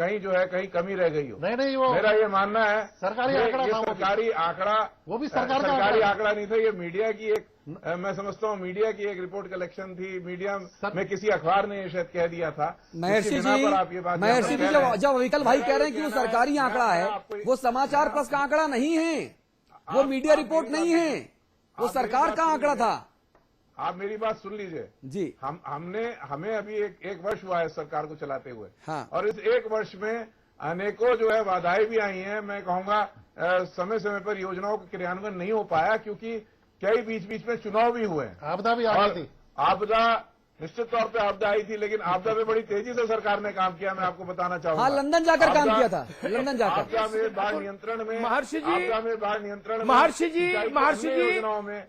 कहीं जो है कहीं कमी रह गई हो। नहीं, वो मेरा ये मानना है सरकारी आंकड़ा ये था, सरकारी आंकड़ा, वो भी सरकारी आंकड़ा नहीं था, ये मीडिया की एक मैं समझता हूँ मीडिया की एक रिपोर्ट कलेक्शन थी। मीडिया में किसी अखबार ने ये शायद कह दिया था। महर्षि जी जब अविकल भाई कह रहे हैं कि वो सरकारी आंकड़ा है, वो समाचार प्लस का आंकड़ा नहीं है, वो मीडिया रिपोर्ट नहीं है, वो सरकार का आंकड़ा था। आप मेरी बात सुन लीजिए जी। हमें अभी एक वर्ष हुआ है सरकार को चलाते हुए। हाँ। और इस एक वर्ष में अनेकों जो है बाधाएं भी आई हैं। मैं कहूंगा समय समय पर योजनाओं का क्रियान्वयन नहीं हो पाया, क्योंकि कई बीच बीच में चुनाव भी हुए। आपदा भी आ गई थी। आपदा निश्चित तौर पे आपदा आई थी, लेकिन आपदा में बड़ी तेजी से सरकार ने काम किया। मैं आपको बताना चाहूंगा। हाँ, लंदन जाकर काम किया था, लंदन जाकर। आपदा में बाढ़ नियंत्रण में, महर्षि जी, आपदा में बाढ़ नियंत्रण में, महर्षि जी योजनाओं में।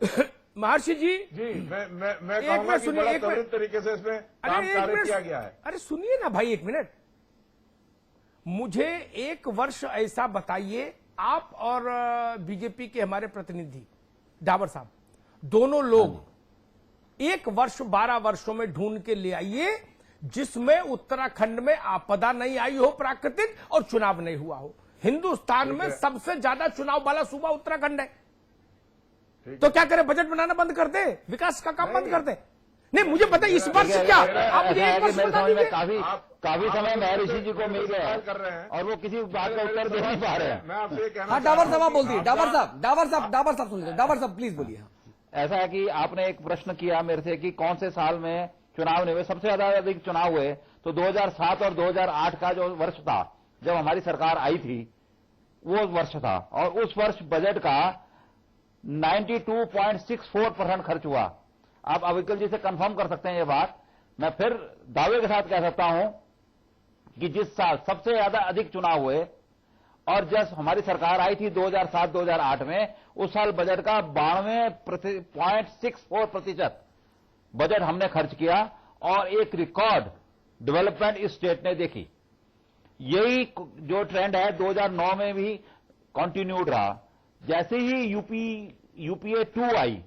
महर्षि जी मैं कहूंगा कि बड़ा त्वरित तरीके से इसमें काम कार्य किया गया है। अरे सुनिए ना भाई, एक मिनट, मुझे एक वर्ष ऐसा बताइए, आप और बीजेपी के हमारे प्रतिनिधि डाबर साहब, दोनों लोग एक वर्ष 12 वर्षों में ढूंढ के ले आइए जिसमें उत्तराखंड में आपदा नहीं आई हो प्राकृतिक और चुनाव नहीं हुआ हो। हिंदुस्तान में सबसे ज्यादा चुनाव वाला सूबा उत्तराखंड है। तो क्या करें, बजट बनाना बंद कर दे, विकास का काम बंद कर दे? नहीं, मुझे पता इस वर्ष क्या आप मुझे एक वर्ष बता दीजिए। काफी समय महर्षि जी को मिल गया कर रहे हैं और वो किसी बात का उत्तर दे नहीं पा रहे हैं। मैं आपसे कहना, हाँ, डाबर साहब बोल दिए। डाबर साहब सुन लीजिए। डाबर साहब प्लीज बोलिए। ऐसा है कि आपने एक प्रश्न किया मेरे से कि कौन से साल में चुनाव नहीं हुए। सबसे ज्यादा अधिक चुनाव हुए तो 2007 और 2008 का जो वर्ष था, जब हमारी सरकार आई थी, वो वर्ष था। और उस वर्ष बजट का 92.64% खर्च हुआ। आप अविकल जी से कंफर्म कर सकते हैं ये बात। मैं फिर दावे के साथ कह सकता हूं कि जिस साल सबसे ज्यादा अधिक चुनाव हुए और जब हमारी सरकार आई थी 2007-2008 में, उस साल बजट का 92.64% बजट हमने खर्च किया और एक रिकॉर्ड डेवलपमेंट इस स्टेट ने देखी। यही जो ट्रेंड है 2009 में भी कंटिन्यूड रहा। जैसे ही यूपीए 2 आई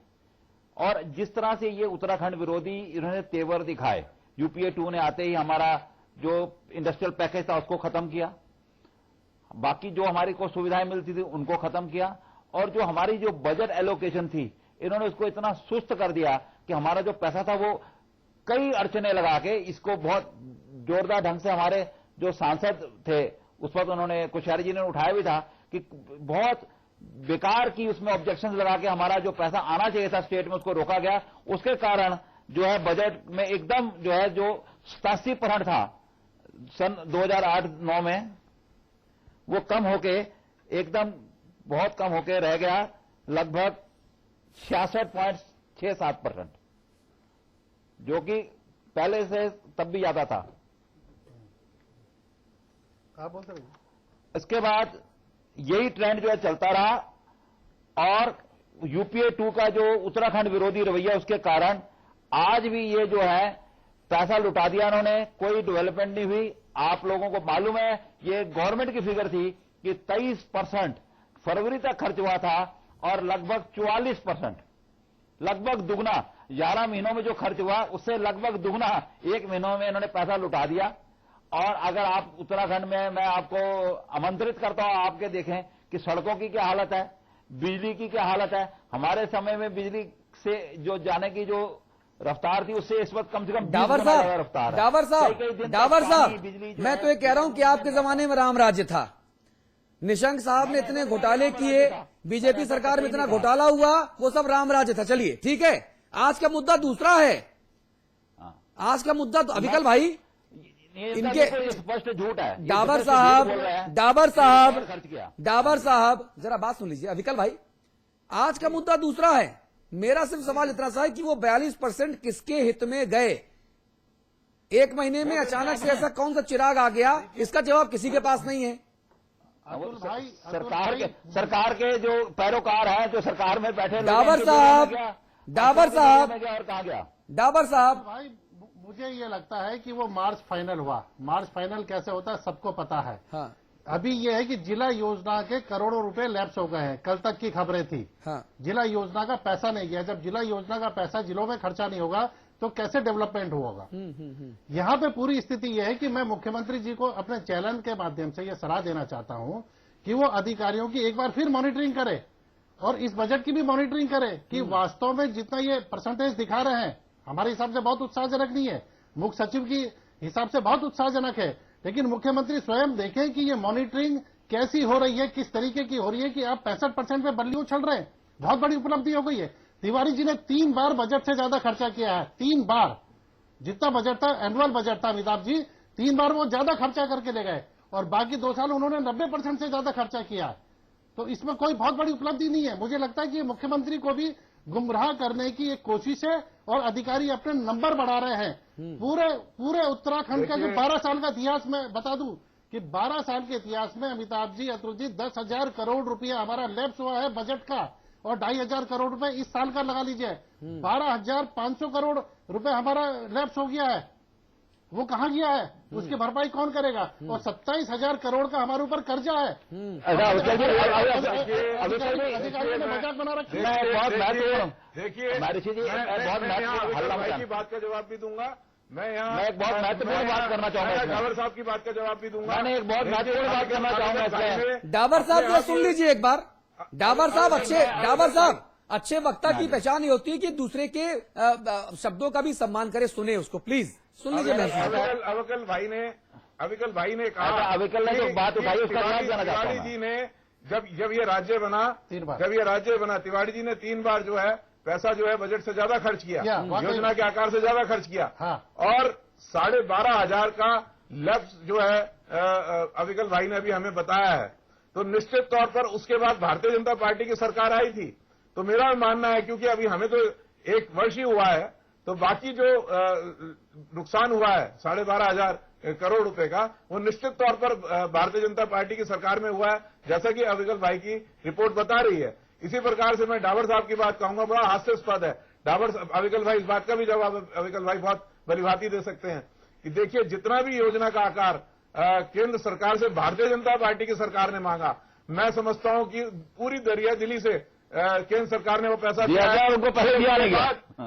और जिस तरह से ये उत्तराखंड विरोधी इन्होंने तेवर दिखाए, यूपीए 2 ने आते ही हमारा जो इंडस्ट्रियल पैकेज था उसको खत्म किया, बाकी जो हमारी को सुविधाएं मिलती थी उनको खत्म किया, और जो हमारी जो बजट एलोकेशन थी इन्होंने उसको इतना सुस्त कर दिया कि हमारा जो पैसा था वो कई अड़चने लगा के इसको बहुत जोरदार ढंग से हमारे जो सांसद थे उस वक्त उन्होंने, कोश्यारी जी ने उठाया भी था कि बहुत बेकार की उसमें ऑब्जेक्शन लगा के हमारा जो पैसा आना चाहिए था स्टेट में उसको रोका गया। उसके कारण जो है बजट में एकदम जो है जो 87% था सन 2008-9 में, वो कम होके एकदम बहुत कम होके रह गया लगभग 66.67%, जो कि पहले से तब भी ज्यादा था। आप बोलते रहिए। इसके बाद यही ट्रेंड जो है चलता रहा और यूपीए 2 का जो उत्तराखंड विरोधी रवैया उसके कारण आज भी ये जो है पैसा लुटा दिया इन्होंने, कोई डेवलपमेंट नहीं हुई। आप लोगों को मालूम है ये गवर्नमेंट की फिगर थी कि 23% फरवरी तक खर्च हुआ था और लगभग 44%, लगभग दुगना 11 महीनों में जो खर्च हुआ उससे लगभग दुगना 1 महीनों में इन्होंने पैसा लुटा दिया। और अगर आप उत्तराखंड में, मैं आपको आमंत्रित करता हूं, आपके देखें कि सड़कों की क्या हालत है, बिजली की क्या हालत है। हमारे समय में बिजली से जो जाने की जो रफ्तार थी उससे इस वक्त कम से कम डाबर साहब, मैं तो ये कह रहा हूं कि आपके जमाने में राम राज्य था। निशंक साहब ने इतने घोटाले किए, बीजेपी सरकार में इतना घोटाला हुआ, वो सब राम राज्य था। चलिए ठीक है, आज का मुद्दा दूसरा है। आज का मुद्दा तो अविकल भाई इनके स्पष्ट झूठ है। डाबर साहब जरा बात सुन लीजिए। अविकल भाई, आज का मुद्दा दूसरा है। मेरा सिर्फ सवाल इतना सा है कि वो 42% किसके हित में गए? एक महीने में अचानक से ऐसा कौन सा चिराग आ गया, इसका जवाब किसी के पास नहीं है। सरकार के जो पैरोकार हैं, जो सरकार में बैठे डाबर साहब भाई, मुझे ये लगता है कि वो मार्च फाइनल हुआ। मार्च फाइनल कैसे होता है सबको पता है। हाँ। अभी ये है कि जिला योजना के करोड़ों रुपए लैप्स हो गए हैं, कल तक की खबरें थी। हाँ। जिला योजना का पैसा नहीं गया। जब जिला योजना का पैसा जिलों में खर्चा नहीं होगा तो कैसे डेवलपमेंट होगा। यहाँ पे पूरी स्थिति यह है कि मैं मुख्यमंत्री जी को अपने चैनल के माध्यम से यह सलाह देना चाहता हूं कि वो अधिकारियों की एक बार फिर मॉनिटरिंग करे और इस बजट की भी मॉनिटरिंग करे कि वास्तव में जितना ये परसेंटेज दिखा रहे हैं हमारे हिसाब से बहुत उत्साहजनक नहीं है, मुख्य सचिव की हिसाब से बहुत उत्साहजनक है, लेकिन मुख्यमंत्री स्वयं देखें कि ये मॉनिटरिंग कैसी हो रही है, किस तरीके की हो रही है कि आप 65% पे बल्ली उछल रहे हैं। बहुत बड़ी उपलब्धि हो गई है। तिवारी जी ने 3 बार बजट से ज्यादा खर्चा किया है, 3 बार जितना बजट था, एनुअल बजट था अमिताभ जी, 3 बार वो ज्यादा खर्चा करके ले गए और बाकी 2 साल उन्होंने 90% से ज्यादा खर्चा किया है। तो इसमें कोई बहुत बड़ी उपलब्धि नहीं है। मुझे लगता है कि मुख्यमंत्री को भी गुमराह करने की एक कोशिश है और अधिकारी अपने नंबर बढ़ा रहे हैं। पूरे उत्तराखंड का जो 12 साल का इतिहास में बता दूं कि 12 साल के इतिहास में अमिताभ जी, अतुल जी, 10,000 करोड़ रुपया हमारा लैप्स हुआ है बजट का और 2,500 करोड़ रुपए इस साल का लगा लीजिए, 12,500 करोड़ रुपए हमारा लैप्स हो गया है। वो कहाँ गया है, उसकी भरपाई कौन करेगा? और 27,000 करोड़ का हमारे ऊपर कर्जा है। अधिकारियों ने मजाक बना रखी है। देखिए, की बात का जवाब भी दूंगा मैं एक बहुत महत्वपूर्ण बात करना चाहूंगा। डावर साहब की बात का जवाब भी दूंगा। मैंने एक बहुत महत्वपूर्ण बात करना चाहूंगा। डाबर साहब को सुन लीजिए एक बार। डाबर साहब अच्छे वक्ता की पहचान ही होती है कि दूसरे के शब्दों का भी सम्मान करे, सुने उसको, प्लीज सुन लीजिए। अविकल भाई ने कहा, अविकल ने जो बात उठाई उसका जवाब देना चाहता हूं। तिवारी जी ने जब ये राज्य बना, तिवारी जी ने 3 बार जो है पैसा जो है बजट से ज्यादा खर्च किया, योजना के आकार से ज्यादा खर्च किया। और 12,500 का लफ्ज जो है अविकल भाई ने अभी हमें बताया है। तो निश्चित तौर पर उसके बाद भारतीय जनता पार्टी की सरकार आई थी। तो मेरा मानना है, क्योंकि अभी हमें तो 1 वर्ष ही हुआ है, तो बाकी जो नुकसान हुआ है 12,500 करोड़ रुपए का, वो निश्चित तौर पर भारतीय जनता पार्टी की सरकार में हुआ है, जैसा कि अविकल भाई की रिपोर्ट बता रही है। इसी प्रकार से मैं डावर साहब की बात कहूंगा, बड़ा हास्यास्पद है। अविकल भाई इस बात का भी जवाब अविकल भाई बहुत भलीभांति दे सकते हैं कि देखिए, जितना भी योजना का आकार केंद्र सरकार से भारतीय जनता पार्टी की सरकार ने मांगा, मैं समझता हूं कि पूरी दरिया दिली से केंद्र सरकार ने वो पैसा दिया है। उनको पहले दिया नहीं।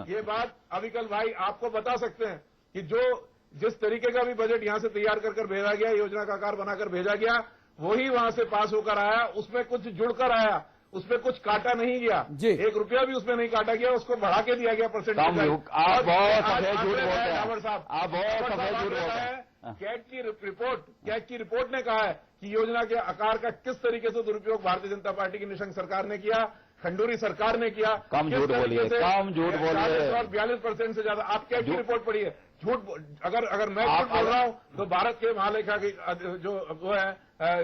ये बात अविकल भाई आपको बता सकते हैं कि जिस तरीके का भी बजट यहां से तैयार कर भेजा गया, योजना का आकार बनाकर भेजा गया, वही वहां से पास होकर आया। उसमें कुछ जुड़कर आया, उसमें कुछ काटा नहीं गया, 1 रुपया भी उसमें नहीं काटा गया, उसको बढ़ा के दिया गया परसेंटेज। आप बहुत सफेद झूठ बोलते हैं डावर साहब, आप बहुत सफेद झूठ बोलते हैं। कैग की रिपोर्ट ने कहा है कि योजना के आकार का किस तरीके से दुरुपयोग भारतीय जनता पार्टी की निशंक सरकार ने किया, खंडूरी सरकार ने किया। कम झूठ बोलिए, कम झूठ बोलिए। 42% से ज्यादा। आप कैग की रिपोर्ट पढ़िए। झूठ अगर मैं झूठ बोल रहा हूं तो भारत के महालेखा की जो वो है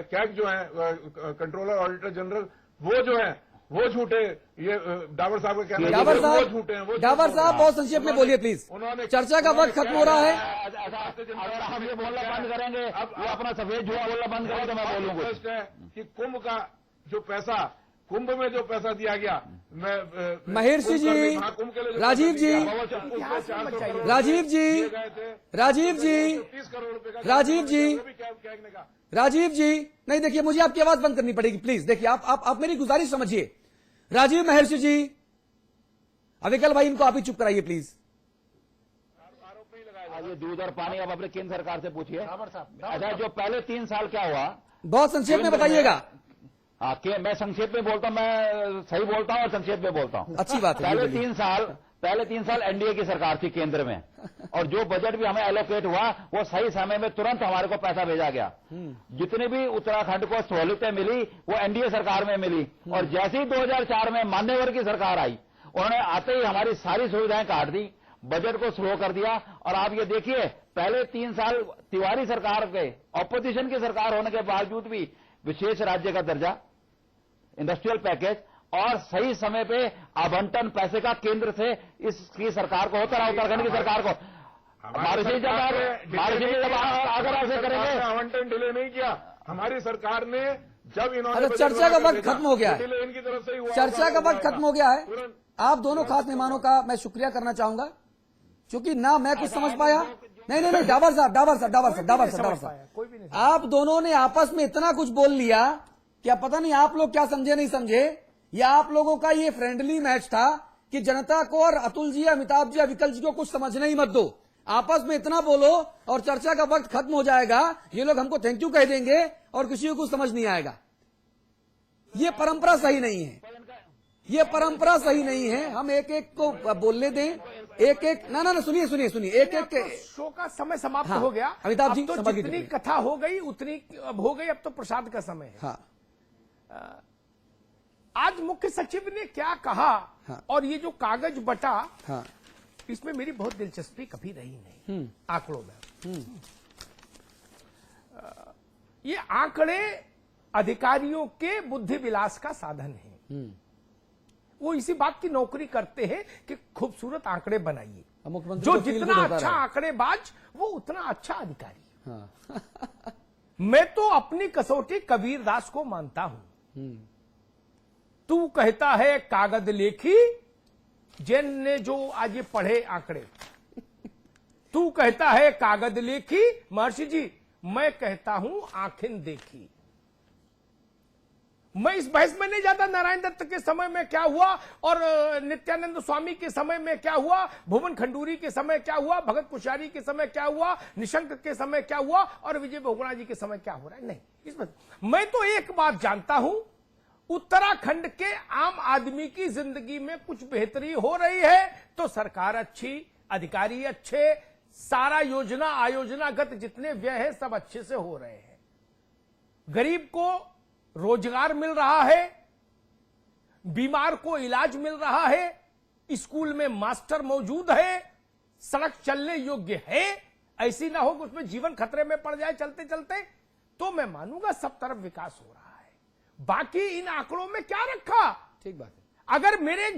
कैग जो है कंट्रोलर ऑडिटर जनरल, वो जो है वो झूठे। ये डावर साहब का कहना है वो झूठे हैं। डावर साहब बहुत संक्षेप में बोलिए प्लीज, चर्चा का वक्त खत्म हो रहा है। अगर हम ये बोलना बंद करेंगे, अब अपना सफेद झूठ बोलना बंद करेंगे तो मैं बोलूंगा कि कुंभ का जो पैसा, कुंभ में जो पैसा दिया गया, महर्षि जी, राजीव जी, राजीव जी, राजीव जी, 30 करोड़ रुपए का राजीव जी, कैग ने कहा। राजीव जी, नहीं देखिए, मुझे आपकी आवाज बंद करनी पड़ेगी प्लीज। देखिए आप मेरी गुजारिश समझिए। राजीव, महर्षि जी, अविकल भाई, इनको आप ही चुप कराइए प्लीज। ये दूध और पानी अब अपने केंद्र सरकार से पूछिए। अच्छा, जो पहले 3 साल क्या हुआ, बहुत संक्षेप में बताइएगा। हाँ, मैं संक्षेप में बोलता हूँ, मैं सही बोलता हूँ और संक्षेप में बोलता हूँ। अच्छी बात है। पहले 3 साल एनडीए की सरकार थी केंद्र में, और जो बजट भी हमें एलोकेट हुआ वो सही समय में तुरंत हमारे को पैसा भेजा गया। जितनी भी उत्तराखंड को सहूलियतें मिली वो एनडीए सरकार में मिली। और जैसे ही 2004 में मान्यवर की सरकार आई, उन्होंने आते ही हमारी सारी सुविधाएं काट दी, बजट को स्लो कर दिया। और आप ये देखिए, पहले 3 साल तिवारी सरकार के, ऑपोजिशन की सरकार होने के बावजूद भी विशेष राज्य का दर्जा, इंडस्ट्रियल पैकेज और सही समय पे आवंटन पैसे का केंद्र से इसकी सरकार को होता रहा, उत्तराखंड की सरकार को। अगर ऐसे करेंगे, आवंटन डिले नहीं किया हमारी सरकार ने। जब इन्होंने चर्चा का वक्त खत्म हो गया है, इनकी तरफ से हुआ, चर्चा का वक्त खत्म हो गया है। आप दोनों खास मेहमानों का मैं शुक्रिया करना चाहूंगा, क्योंकि ना मैं कुछ समझ पाया। नहीं, डावर साहब, आप दोनों ने आपस में इतना कुछ बोल लिया, क्या पता नहीं आप लोग क्या समझे नहीं समझे, या आप लोगों का ये फ्रेंडली मैच था कि जनता को और अतुल जी, अमिताभ जी, विकल जी को कुछ समझने ही मत दो, आपस में इतना बोलो और चर्चा का वक्त खत्म हो जाएगा, ये लोग हमको थैंक यू कह देंगे और किसी को कुछ समझ नहीं आएगा। ये परंपरा सही नहीं है, ये परंपरा सही नहीं है। हम एक एक को बोलने दें, एक एक ना सुनिए एक एक शो का समय समाप्त हाँ, हो गया। अमिताभ जी, अब तो जितनी कथा हो गई उतनी अब हो गई, अब तो प्रसाद का समय है। हाँ। आज मुख्य सचिव ने क्या कहा, हाँ। और ये जो कागज बटा, हाँ। इसमें मेरी बहुत दिलचस्पी कभी रही नहीं आंकड़ों में। ये आंकड़े अधिकारियों के बुद्धि विलास का साधन है। वो इसी बात की नौकरी करते हैं कि खूबसूरत आंकड़े बनाइए, जो जितना अच्छा आंकड़ेबाज वो उतना अच्छा अधिकारी। हाँ। मैं तो अपनी कसौटी कबीरदास को मानता हूं। तू कहता है कागज लेखी, जैन ने जो आज ये पढ़े आंकड़े, तू कहता है कागज लेखी, महर्षि जी मैं कहता हूं आंखें देखी। मैं इस बहस में नहीं जाता नारायण दत्त के समय में क्या हुआ और नित्यानंद स्वामी के समय में क्या हुआ, भुवन खंडूरी के समय क्या हुआ, भगत कुशारी के समय क्या हुआ, निशंक के समय क्या हुआ और विजय बहुगुणा जी के समय क्या हो रहा है। नहीं, इसमें मैं तो एक बात जानता हूं, उत्तराखंड के आम आदमी की जिंदगी में कुछ बेहतरी हो रही है तो सरकार अच्छी, अधिकारी अच्छे, सारा योजना आयोजनागत जितने व्यय है सब अच्छे से हो रहे हैं। गरीब को रोजगार मिल रहा है, बीमार को इलाज मिल रहा है, स्कूल में मास्टर मौजूद है, सड़क चलने योग्य है, ऐसी ना हो कि उसमें जीवन खतरे में पड़ जाए चलते चलते, तो मैं मानूंगा सब तरफ विकास हो रहा है। बाकी इन आंकड़ों में क्या रखा? ठीक बात है। अगर मेरे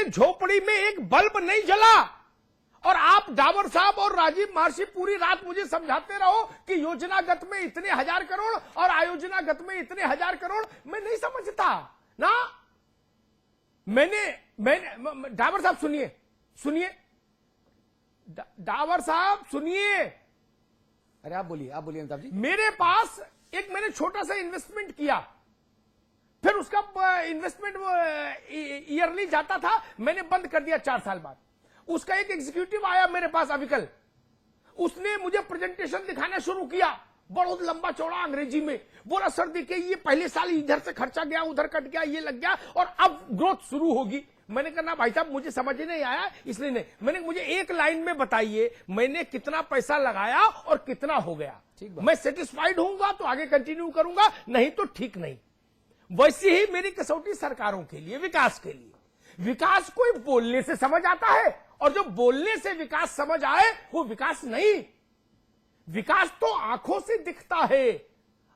झोपड़ी में एक बल्ब नहीं जला और आप डाबर साहब और राजीव महर्षि पूरी रात मुझे समझाते रहो कि योजनागत में इतने 1000 करोड़ और आयोजनागत में इतने 1000 करोड़, मैं नहीं समझता ना। मैंने डाबर साहब सुनिए डाबर साहब सुनिए। अरे आप बोलिए अमिताभ जी। मेरे पास एक मैंने छोटा सा इन्वेस्टमेंट किया, फिर उसका इन्वेस्टमेंट ईयरली जाता था, मैंने बंद कर दिया 4 साल बाद। उसका एक एग्जीक्यूटिव आया मेरे पास अविकल, उसने मुझे प्रेजेंटेशन दिखाना शुरू किया बहुत लंबा चौड़ा अंग्रेजी में, बोला सर देखिए ये पहले साल इधर से खर्चा गया, उधर कट गया, ये लग गया और अब ग्रोथ शुरू होगी। मैंने कहा ना भाई साहब मुझे समझ नहीं आया इसलिए नहीं, मैंने मुझे एक लाइन में बताइए मैंने कितना पैसा लगाया और कितना हो गया। मैं सेटिस्फाइड होऊंगा तो आगे कंटिन्यू करूंगा, नहीं तो ठीक नहीं। वैसी ही मेरी कसौटी सरकारों के लिए, विकास के लिए। विकास कोई बोलने से समझ आता है और जो बोलने से विकास समझ आए वो विकास नहीं। विकास तो आंखों से दिखता है।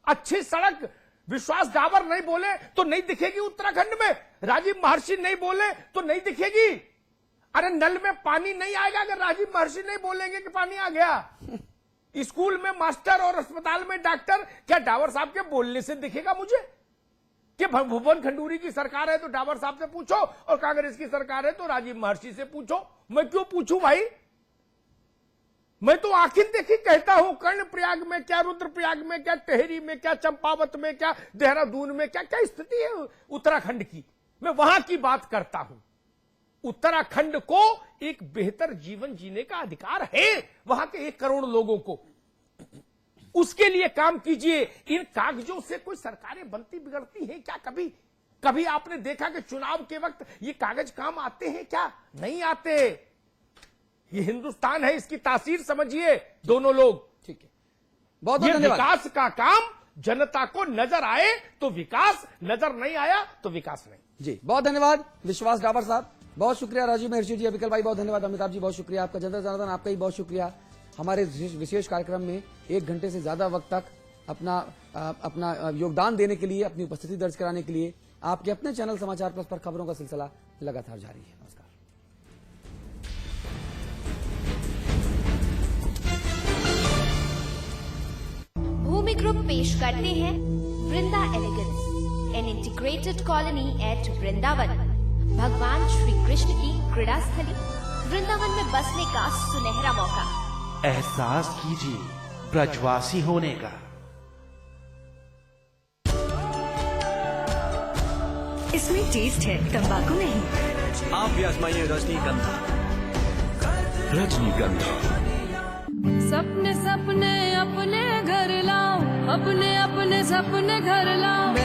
अच्छी सड़क विश्वास डाबर नहीं बोले तो नहीं दिखेगी उत्तराखंड में, राजीव महर्षि नहीं बोले तो नहीं दिखेगी। अरे नल में पानी नहीं आएगा अगर राजीव महर्षि नहीं बोलेंगे कि पानी आ गया। स्कूल में मास्टर और अस्पताल में डॉक्टर, क्या डाबर साहब के बोलने से दिखेगा मुझे? कि भुवन खंडूरी की सरकार है तो डाबर साहब से पूछो और कांग्रेस की सरकार है तो राजीव महर्षि से पूछो। मैं क्यों पूछूं भाई? मैं तो आखिर देखी कहता हूं, कर्णप्रयाग में क्या, रुद्रप्रयाग में क्या, टेहरी में क्या, चंपावत में क्या, देहरादून में क्या क्या स्थिति है उत्तराखंड की, मैं वहां की बात करता हूं। उत्तराखंड को एक बेहतर जीवन जीने का अधिकार है वहां के 1 करोड़ लोगों को, उसके लिए काम कीजिए। इन कागजों से कोई सरकारें बनती बिगड़ती हैं क्या? कभी आपने देखा कि चुनाव के वक्त ये कागज काम आते हैं क्या? नहीं आते। ये हिंदुस्तान है, इसकी तासीर समझिए दोनों लोग। ठीक है, बहुत बहुत धन्यवाद। विकास का काम जनता को नजर आए तो विकास, नजर नहीं आया तो विकास नहीं। जी बहुत धन्यवाद विश्वास डाबर साहब, बहुत शुक्रिया राजीव महर्षि जी, अविकल भाई बहुत धन्यवाद, अमिताभ जी बहुत शुक्रिया, आपका जनता जनार्दन आपका ही बहुत शुक्रिया। हमारे विशेष कार्यक्रम में 1 घंटे से ज्यादा वक्त तक अपना योगदान देने के लिए, अपनी उपस्थिति दर्ज कराने के लिए आपके अपने चैनल समाचार प्लस पर खबरों का सिलसिला लगातार जारी है। नमस्कार। भूमि ग्रुप पेश करते हैं Vrinda elegance, an integrated colony at Vrindavan. भगवान श्री कृष्ण की क्रीड़ा स्थली वृंदावन में बसने का सुनहरा मौका। एहसास कीजिए ब्रजवासी होने का। इसमें टेस्ट है, तंबाकू नहीं। आप भी आजमाइए रजनीगंधा। रजनीगंधा। सपने सपने अपने घर लाओ, अपने अपने सपने घर लाओ।